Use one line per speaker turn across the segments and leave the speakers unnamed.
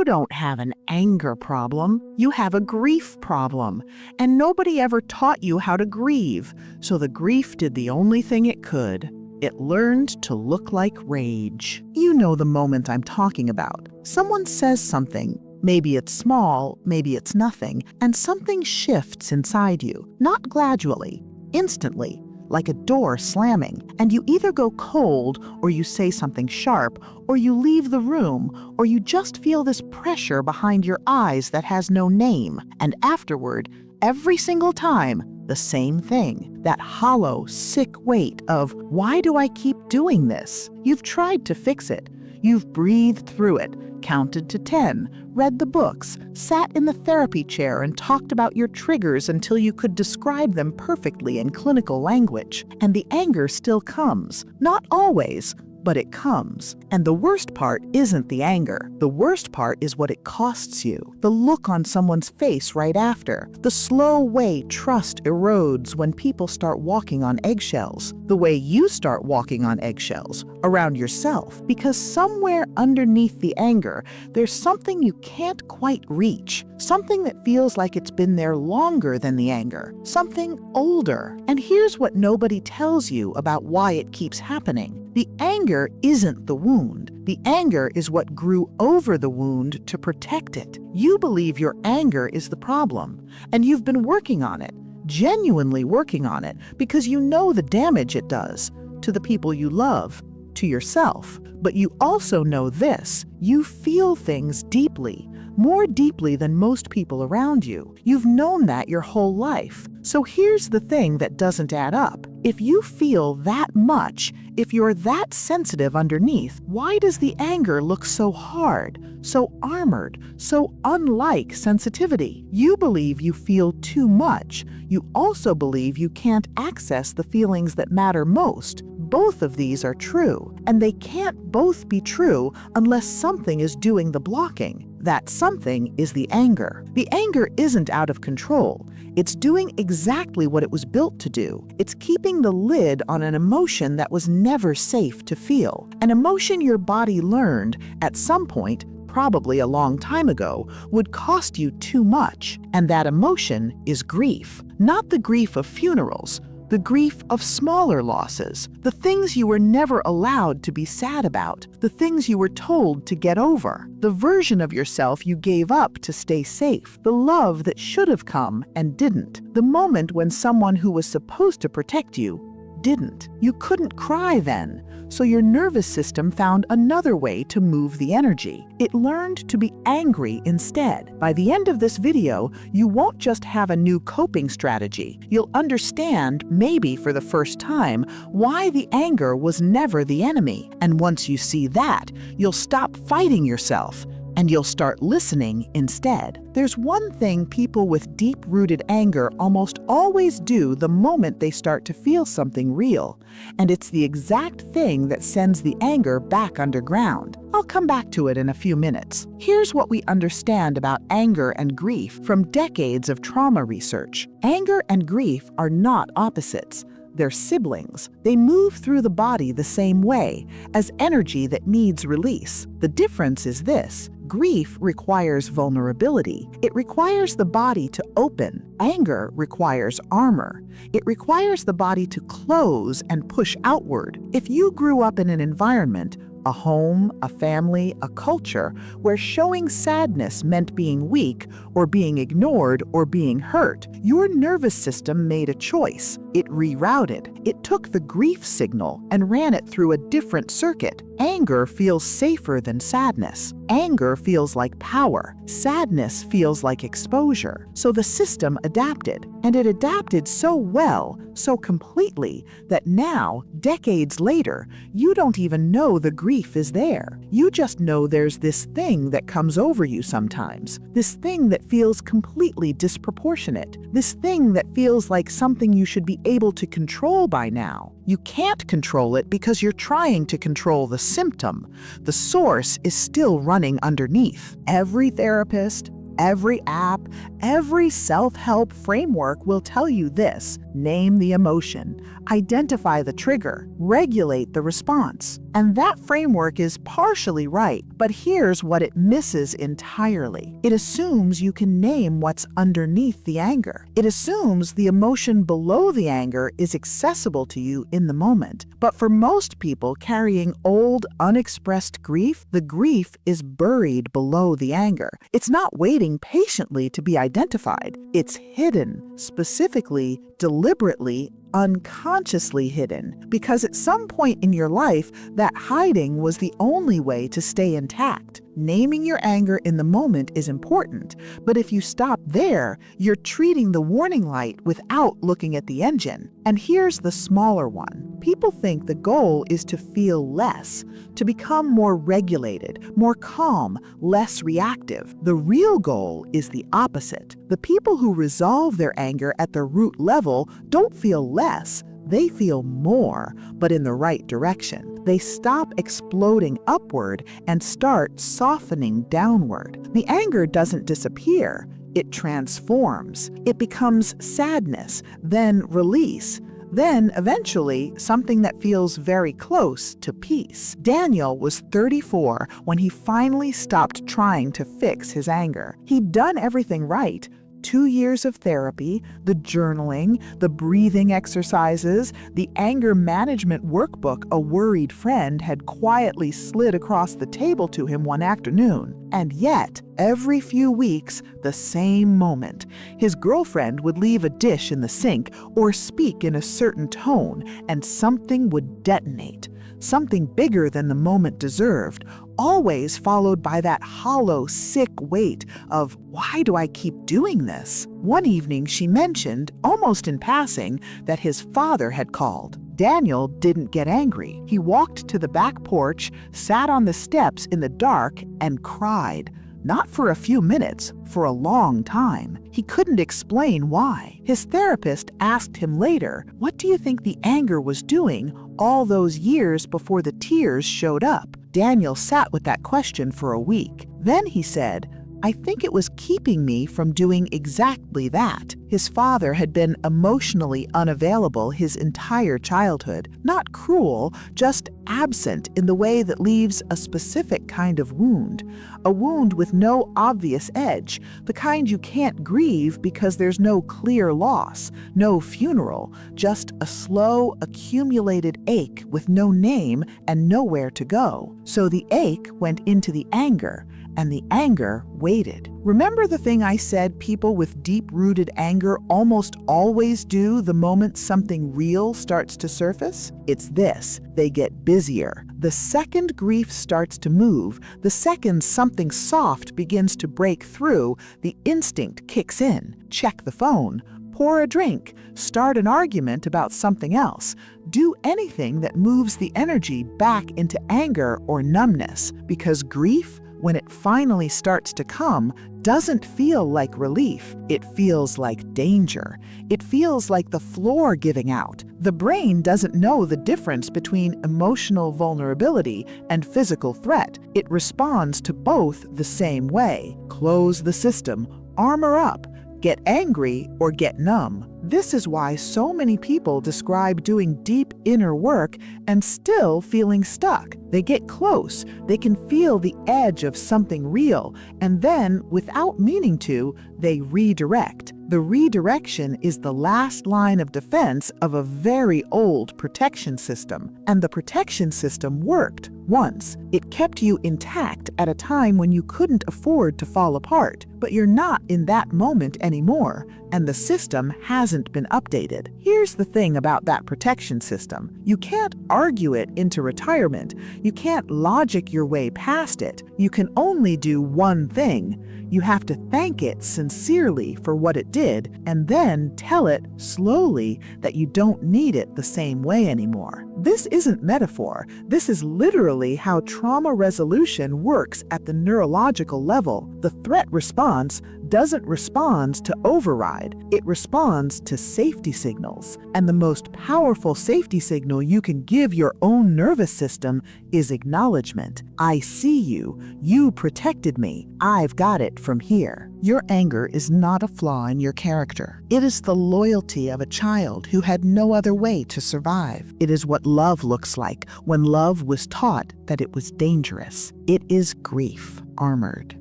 don't have an anger problem, you have a grief problem. And nobody ever taught you how to grieve, so the grief did the only thing it could. It learned to look like rage. You know the moment I'm talking about. Someone says something. Maybe it's small, maybe it's nothing, and something shifts inside you, not gradually, instantly, like a door slamming, and you either go cold, or you say something sharp, or you leave the room, or you just feel this pressure behind your eyes that has no name, and afterward, every single time, the same thing, that hollow, sick weight of, why do I keep doing this? You've tried to fix it. You've breathed through it, counted to 10, read the books, sat in the therapy chair and talked about your triggers until you could describe them perfectly in clinical language. And the anger still comes. Not always, but it comes. And the worst part isn't the anger. The worst part is what it costs you. The look on someone's face right after. The slow way trust erodes when people start walking on eggshells. The way you start walking on eggshells around yourself. Because somewhere underneath the anger, there's something you can't quite reach. Something that feels like it's been there longer than the anger. Something older. And here's what nobody tells you about why it keeps happening. The anger isn't the wound. The anger is what grew over the wound to protect it. You believe your anger is the problem, and you've been working on it, genuinely working on it, because you know the damage it does to the people you love, to yourself. But you also know this: you feel things deeply, more deeply than most people around you. You've known that your whole life. So here's the thing that doesn't add up. If you feel that much, if you're that sensitive underneath, why does the anger look so hard, so armored, so unlike sensitivity? You believe you feel too much. You also believe you can't access the feelings that matter most. Both of these are true, and they can't both be true unless something is doing the blocking. That something is the anger. The anger isn't out of control. It's doing exactly what it was built to do. It's keeping the lid on an emotion that was never safe to feel. An emotion your body learned at some point, probably a long time ago, would cost you too much. And that emotion is grief. Not the grief of funerals, the grief of smaller losses, the things you were never allowed to be sad about, the things you were told to get over, the version of yourself you gave up to stay safe, the love that should have come and didn't, the moment when someone who was supposed to protect you didn't. You couldn't cry then, so your nervous system found another way to move the energy. It learned to be angry instead. By the end of this video, you won't just have a new coping strategy. You'll understand, maybe for the first time, why the anger was never the enemy. And once you see that, you'll stop fighting yourself, and you'll start listening instead. There's one thing people with deep-rooted anger almost always do the moment they start to feel something real, and it's the exact thing that sends the anger back underground. I'll come back to it in a few minutes. Here's what we understand about anger and grief from decades of trauma research. Anger and grief are not opposites. They're siblings. They move through the body the same way, as energy that needs release. The difference is this: grief requires vulnerability. It requires the body to open. Anger requires armor. It requires the body to close and push outward. If you grew up in an environment, a home, a family, a culture, where showing sadness meant being weak, or being ignored, or being hurt, your nervous system made a choice. It rerouted. It took the grief signal and ran it through a different circuit. Anger feels safer than sadness. Anger feels like power. Sadness feels like exposure. So the system adapted. And it adapted so well, so completely, that now, decades later, you don't even know the grief is there. You just know there's this thing that comes over you sometimes. This thing that feels completely disproportionate. This thing that feels like something you should be able to control by now. You can't control it because you're trying to control the symptom. The source is still running underneath. Every therapist, every app, every self-help framework will tell you this: name the emotion, identify the trigger, regulate the response. And that framework is partially right, but here's what it misses entirely. It assumes you can name what's underneath the anger. It assumes the emotion below the anger is accessible to you in the moment. But for most people carrying old, unexpressed grief, the grief is buried below the anger. It's not waiting patiently to be identified. It's hidden, specifically, deliberately, unconsciously hidden, because at some point in your life, that hiding was the only way to stay intact. Naming your anger in the moment is important, but if you stop there, you're treating the warning light without looking at the engine. And here's the smaller one. People think the goal is to feel less, to become more regulated, more calm, less reactive. The real goal is the opposite. The people who resolve their anger at the root level don't feel less. They feel more, but in the right direction. They stop exploding upward and start softening downward. The anger doesn't disappear. It transforms. It becomes sadness, then release, then eventually something that feels very close to peace. Daniel was 34 when he finally stopped trying to fix his anger. He'd done everything right. 2 years of therapy, the journaling, the breathing exercises, the anger management workbook a worried friend had quietly slid across the table to him one afternoon. And yet, every few weeks, the same moment. His girlfriend would leave a dish in the sink or speak in a certain tone, and something would detonate. Something bigger than the moment deserved, always followed by that hollow, sick weight of, why do I keep doing this? One evening she mentioned, almost in passing, that his father had called. Daniel didn't get angry. He walked to the back porch, sat on the steps in the dark, and cried. Not for a few minutes, for a long time. He couldn't explain why. His therapist asked him later, what do you think the anger was doing all those years before the tears showed up? Daniel sat with that question for a week. Then he said, I think it was keeping me from doing exactly that. His father had been emotionally unavailable his entire childhood. Not cruel, just absent in the way that leaves a specific kind of wound. A wound with no obvious edge, the kind you can't grieve because there's no clear loss, no funeral, just a slow, accumulated ache with no name and nowhere to go. So the ache went into the anger, and the anger waited. Remember the thing I said people with deep-rooted anger almost always do the moment something real starts to surface? It's this: they get busier. The second grief starts to move, the second something soft begins to break through, the instinct kicks in. Check the phone, pour a drink, start an argument about something else. Do anything that moves the energy back into anger or numbness, because grief, when it finally starts to come, doesn't feel like relief. It feels like danger. It feels like the floor giving out. The brain doesn't know the difference between emotional vulnerability and physical threat. It responds to both the same way. Close the system, armor up, get angry or get numb. This is why so many people describe doing deep inner work and still feeling stuck. They get close, they can feel the edge of something real, and then, without meaning to, they redirect. The redirection is the last line of defense of a very old protection system. And the protection system worked once. It kept you intact at a time when you couldn't afford to fall apart. But you're not in that moment anymore, and the system hasn't been updated. Here's the thing about that protection system. You can't argue it into retirement. You can't logic your way past it. You can only do one thing. You have to thank it sincerely for what it did, and then tell it slowly that you don't need it the same way anymore. This isn't metaphor. This is literally how trauma resolution works at the neurological level. The threat response doesn't respond to override. It responds to safety signals. And the most powerful safety signal you can give your own nervous system is acknowledgement. I see you. You protected me. I've got it from here. Your anger is not a flaw in your character. It is the loyalty of a child who had no other way to survive. It is what love looks like when love was taught that it was dangerous. It is grief, armored.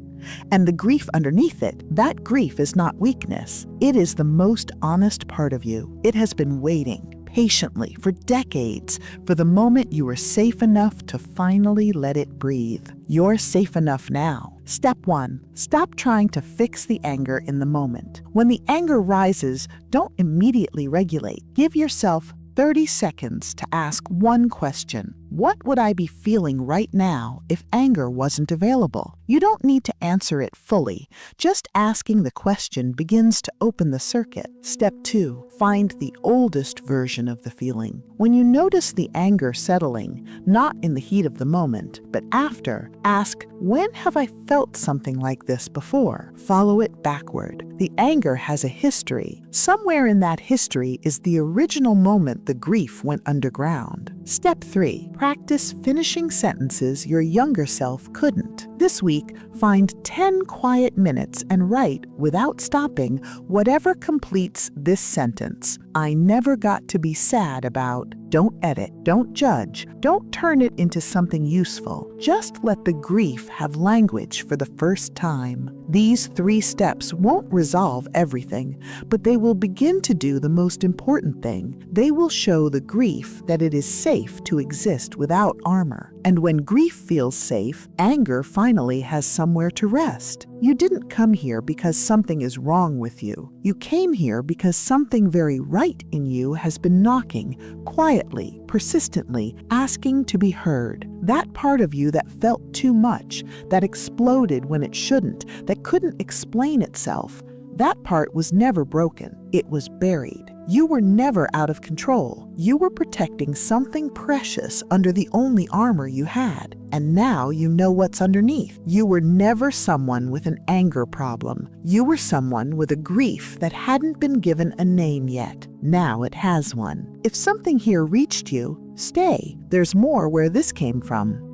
And the grief underneath it, that grief is not weakness. It is the most honest part of you. It has been waiting patiently for decades for the moment you were safe enough to finally let it breathe. You're safe enough now. Step 1. Stop trying to fix the anger in the moment. When the anger rises, don't immediately regulate. Give yourself 30 seconds to ask one question. What would I be feeling right now if anger wasn't available? You don't need to answer it fully. Just asking the question begins to open the circuit. Step 2. Find the oldest version of the feeling. When you notice the anger settling, not in the heat of the moment, but after, ask, when have I felt something like this before? Follow it backward. The anger has a history. Somewhere in that history is the original moment the grief went underground. Step 3. Practice finishing sentences your younger self couldn't. This week, find 10 quiet minutes and write, without stopping, whatever completes this sentence. I never got to be sad about. Don't edit, don't judge, don't turn it into something useful. Just let the grief have language for the first time. These 3 steps won't resolve everything, but they will begin to do the most important thing. They will show the grief that it is safe to exist without armor. And when grief feels safe, anger finally has somewhere to rest. You didn't come here because something is wrong with you. You came here because something very right in you has been knocking, quietly, persistently, asking to be heard. That part of you that felt too much, that exploded when it shouldn't, that couldn't explain itself, that part was never broken. It was buried. You were never out of control. You were protecting something precious under the only armor you had. And now you know what's underneath. You were never someone with an anger problem. You were someone with a grief that hadn't been given a name yet. Now it has one. If something here reached you, stay. There's more where this came from.